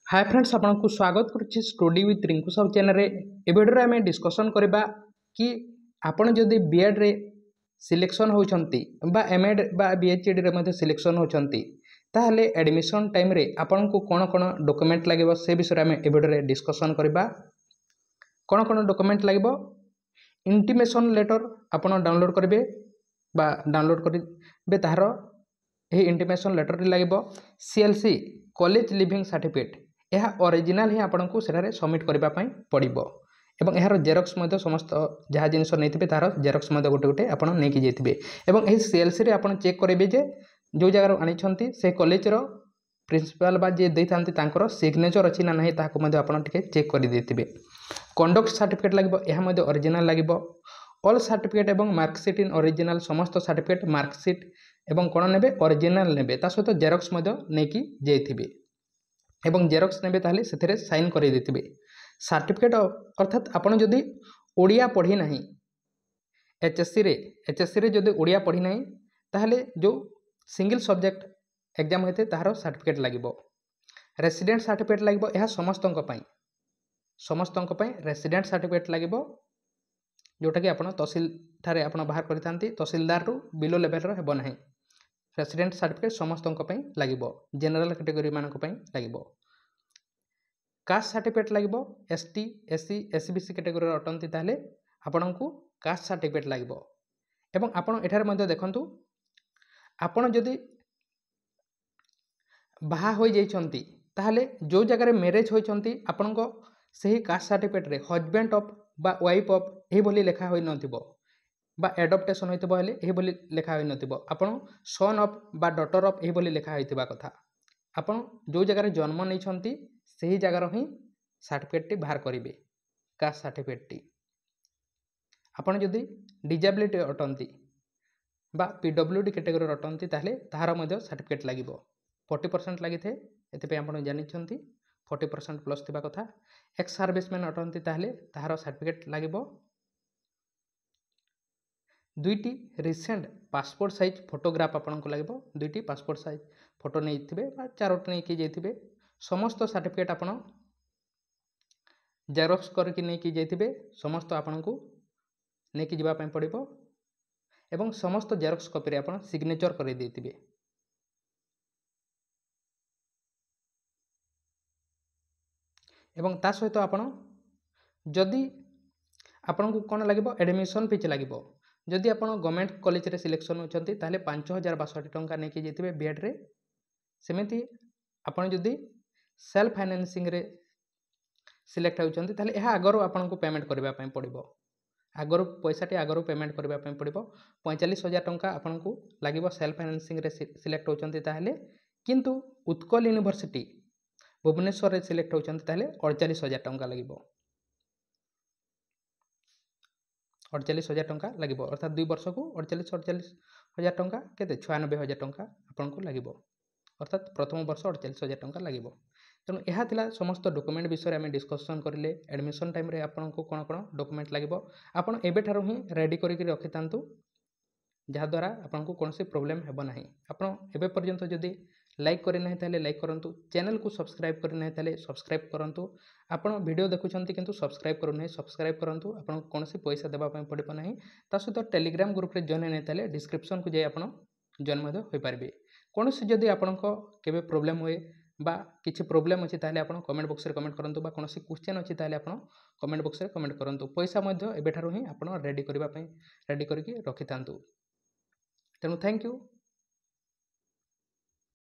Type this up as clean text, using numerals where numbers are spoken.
हाय friends आपको स्वागत करुच्ची study with Rinku Sahu channel ए वीडियो आम डिस्कसन करवा कि आपण जदि बीएड रे सिलेक्शन होती एमएड बा बीएचडी रे सिलेक्शन होती ताहले एडमिशन टाइम रे आपण को कौन कौन डॉक्यूमेंट लगे से विषय में ए वीडियो डिस्कसन करवा कौन कौन डॉक्यूमेंट लगे इंटीमेशन लेटर आपण डाउनलोड करेंगे डाउनलोड करेंगे तार यही इंटीमेशन लेटर लगे सीएलसी कॉलेज लिविंग सर्टिफिकेट यह ओरिजिनल ही आपन को सेठारे सबमिट करबा पई पड़िबो एवं यार जेरक्स समस्त जहाँ जिनस नहीं तार जेरक्स गोटे गोटे आप नहीं जाइए एवं यही सीएलसी रे आपन चेक करेंगे जे जो जगार आनी से कॉलेज रो प्रिंसिपल बा जे देथांती तांकर सिग्नेचर अच्छी ना नहीं ताको मध्ये आपन टिके चेक कर देथिबे कंडक्ट सर्टिफिकेट लागबो यह मध्ये ओरिजिनल लागबो ऑल सर्टिफिकेट एवं मार्कशीट इन ओरिजिनल समस्त सर्टिफिकेट मार्कशीट एवं कोन नेबे ओरिजिनल नेबे ता सहित जेरक्स मध्ये नेकी जाइथिबे एवं जेरक्स नेबे ताहले सेथिरे साइन करै देथिबे सर्टिफिकेट अर्थात आपण जदि ओडिया पढ़ी नाही एचएससी रे जदि ओडिया पढ़ी नाही ताहले जो सिंगल सब्जेक्ट एग्जाम होते तार सर्टिफिकेट लागिबो रेसिडेंट सर्टिफिकेट लागिबो यह समस्तंक पई रेसिडेंट सर्टिफिकेट लागिबो जोटा कि आपण तहसील ठारे आपण बाहर करिथांती तहसीलदार रु बिलो लेवल रो हेबो नाही रेसिडेंट सर्टिफिकेट समस्तंक पई लागिबो जनरल कैटेगरी मानक पई लागिबो कास्ट सर्टिफिकेट लागिबो एसटी एससी एसबीसी कैटेगरी अटंती ताहले आपनकु कास्ट सर्टिफिकेट लागिबो एवं आपण एठार मध्ये देखंतु आपण जदि बाहा होई जाइछंती ताहले जो जगह मैरेज होइछंती आपनको सही कास्ट सर्टिफिकेट रे हस्बैंड ऑफ बा वाइफ ऑफ एही बोली लिखा होई नथिबो बा एडप्टेशन होइतबो हेले एही बोली लिखा होई नथिबो आपण सन ऑफ बा डॉटर ऑफ एही बोली लिखा होइतबा कथा आपण जो जगह जन्म नै छंती सही जगह ही सर्टिफिकेट टी बाहर करिवे कास्ट सर्टिफिकेट टी आपण जदि डिजेबिलिटी अटंती बा पीडब्ल्यूडी कैटेगरी अटंती ताहले ताहार मध्ये सर्टिफिकेट लागिबो 40% लागिथे एते पे आपण जानि छंती 40% प्लस थिबा कथा एक्स सर्विसमैन अटंती ताहले ताहार सर्टिफिकेट लागिबो दुईटी रिसेंट पासपोर्ट साइज फोटोग्राफ आपन को लगे दुईटी पासपोर्ट साइज फोटो नहीं थे चारोटी नहीं जाइए समस्त सर्टिफिकेट आपन जेरक्स करके नहीं जाइए समस्त आपन को नहीं जावाई पड़ो एवं समस्त जेरक्स कॉपी रे आपन सिग्नेचर कर देथिबे एवं ता सहित आपन जदि आपन को कौन लगे एडमिशन फीस लगे जदि आप गवर्नमेंट कॉलेज रे सिलेक्शन होती ताहले 5062 टंका नहीं जाइए बीएड रे सेमिति आपन जदि सेल्फ फाइनेंसिंग रे सिलेक्ट होती ताहले यह आगरू आपन को पेमेंट करबा पई पड़िबो आगरू पैसाटी आगरू पेमेंट करबा पई पड़िबो 45,000 टंका आपन को लागिबो सेल्फ फाइनेंसिंग रे सिलेक्ट होती ताहले किंतु उत्कल यूनिवर्सिटी भुवनेश्वर रे सिलेक्ट होती ताहले 48,000 टंका लागिबो 48,000 टंका लगे अर्थात 2 वर्ष को 48,000 टंका केते 96,000 टंका आपन को लगे अर्थात प्रथम वर्ष 48,000 टंका लगे तेणु यह थिला समस्त डॉक्यूमेंट विषय आम डिस्कसन करें एडमिशन टाइम रे आपन को कौन कौन डॉक्यूमेंट लगे आपन एबेठारु ही रेडी करके रखि थांतु जहाद्वारा आपन को कौन प्रोब्लेम हेबो नाही आपन एबे पर्यंत जदि लाइक करना ताले लाइक करंतु चैनल को सब्सक्राइब करना ताले सब्सक्राइब करंतु आपण वीडियो देखुछंती किंतु सब्सक्राइब करू नहीं सब्सक्राइब करंतु आपण कौन पैसा देबा पई पड़िबो नाही ता सहित टेलीग्राम ग्रुप रे जॉइन नै ताले डिस्क्रिप्शन को जाय आपण जॉइन मध्ये होई पारबे कौन जदि आपनको केबे प्रॉब्लम होए बा किछि प्रॉब्लम अछि ताले आपण कमेंट बॉक्स रे कमेंट करंतु बा कोनोसी क्वेश्चन अछि ताले आपण कमेंट बॉक्स रे कमेंट करंतु पैसा मध्ये एबेठारु ही आपण रेडी करबा पई रेडी करके रखितांतु तेणु थैंक यू।